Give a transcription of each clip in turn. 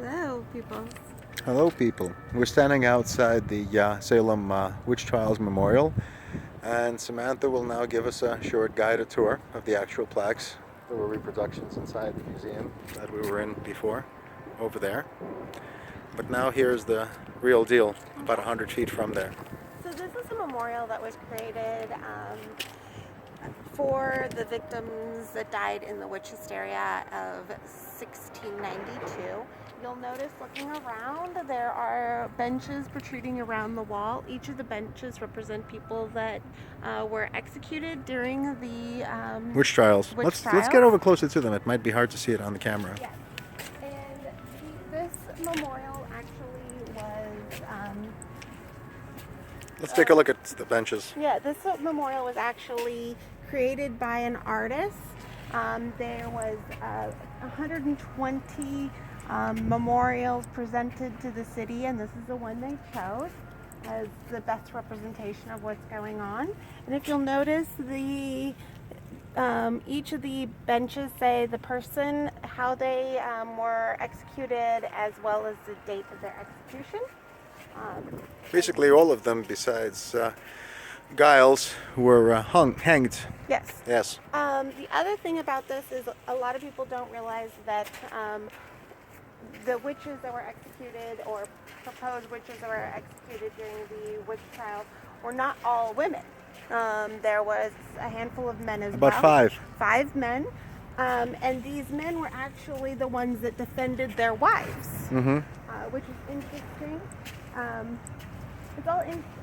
Hello, people. Hello, people. We're standing outside the Salem Witch Trials Memorial, and Samantha will now give us a short guided tour of the actual plaques. There were reproductions inside the museum that we were in before, over there. But now here's the real deal, about 100 feet from there. So this is a memorial that was created for the victims that died in the witch hysteria of 1692. You'll notice looking around, there are benches protruding around the wall. Each of the benches represent people that were executed during the Witch trials. Let's get over closer to them. It might be hard to see it on the camera. Yes. And this memorial actually was Let's take a look at the benches. yeah, this memorial was actually created by an artist. There was 120 memorials presented to the city, and this is the one they chose as the best representation of what's going on. And if you'll notice, the each of the benches say the person, how they were executed, as well as the date of their execution. Basically, all of them, besides Giles, were hanged. Yes. Yes. The other thing about this is a lot of people don't realize that the witches that were executed, or proposed witches that were executed during the witch trials, were not all women. There was a handful of men as well. About five. 5 men. And these men were actually the ones that defended their wives, which is interesting. It's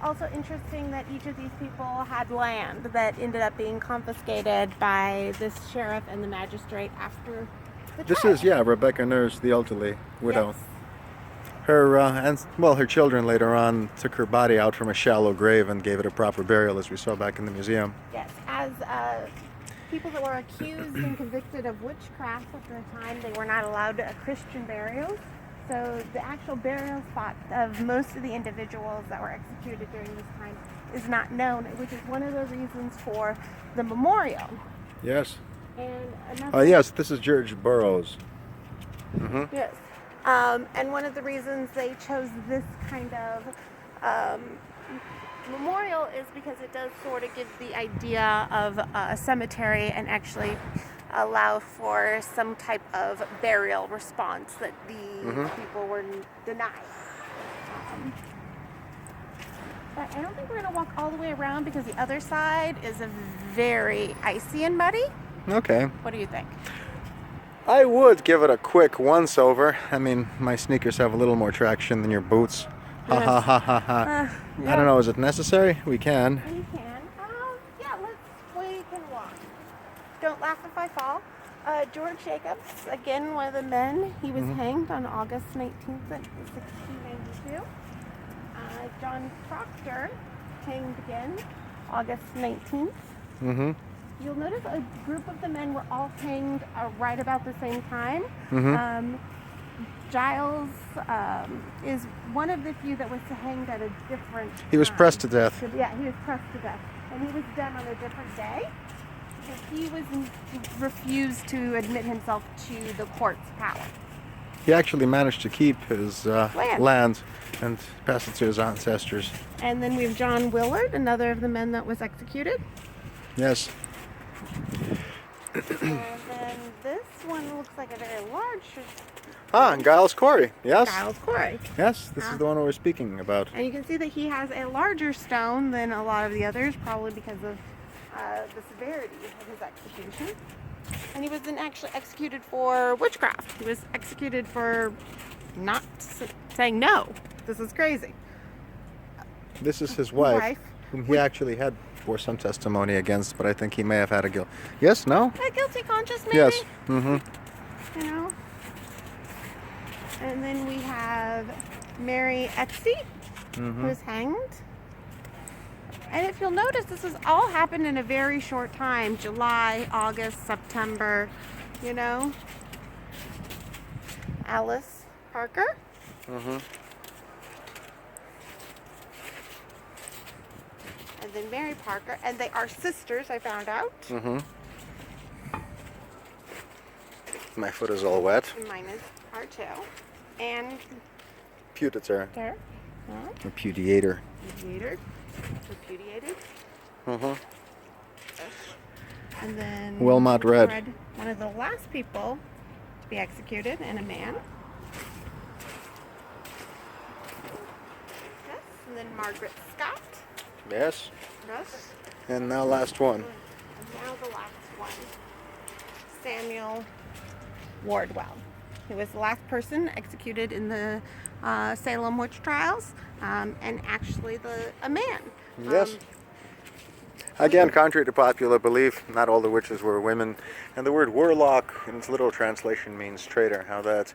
also interesting that each of these people had land that ended up being confiscated by this sheriff and the magistrate after the trial. This is, Rebecca Nurse, the elderly widow. Yes. Her children later on took her body out from a shallow grave and gave it a proper burial, as we saw back in the museum. Yes, as people that were accused and convicted of witchcraft at the time, they were not allowed Christian burials. So the actual burial spot of most of the individuals that were executed during this time is not known, which is one of the reasons for the memorial. Yes. And yes, this is George Burroughs. Yes. And one of the reasons they chose this kind of memorial is because it does sort of give the idea of a cemetery and actually allow for some type of burial response that the people were denied. But I don't think we're going to walk all the way around because the other side is a very icy and muddy. Okay. What do you think? I would give it a quick once-over. I mean, my sneakers have a little more traction than your boots. Ha ha ha ha ha. I don't know, is it necessary? We can. We can. We can walk. Don't laugh if I fall. George Jacobs, again, one of the men, he was hanged on August 19th, 1692. John Proctor, hanged again, August 19th. You'll notice a group of the men were all hanged right about the same time. Giles is one of the few that was hanged at a different time. He was pressed to death. Yeah, he was pressed to death. And he was done on a different day. He refused to admit himself to the court's power. He actually managed to keep his land and pass it to his ancestors. And then we have John Willard, another of the men that was executed. Yes. And then this one looks like a very large... and Giles Corey, yes. Giles Corey. Yes, this is the one we're speaking about. And you can see that he has a larger stone than a lot of the others, probably because of the severity of his execution. And he wasn't actually executed for witchcraft. He was executed for not saying no. This is crazy. This is his wife, whom he actually had for some testimony against, but I think he may have had a guilt. Yes, no? A guilty conscience, maybe? Yes. You know? And then we have Mary Etsy, who was hanged. And if you'll notice, this has all happened in a very short time. July, August, September, you know. Alice Parker. And then Mary Parker. And they are sisters, I found out. My foot is all wet. And mine is are too. And Putator. there. Repudiator. Repudiated. Mm-hmm. And then Wilmot Red. one of the last people to be executed, and a man. Yes. And then Margaret Scott. Yes. Yes. And now last one. And now the last one. Samuel Wardwell. He was the last person executed in the Salem witch trials, and actually a man. Yes. Again, contrary to popular belief, not all the witches were women. And the word warlock, in its literal translation, means traitor. How that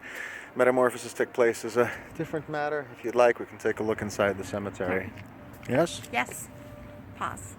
metamorphosis took place is a different matter. If you'd like, we can take a look inside the cemetery. Yes? Yes. Pause.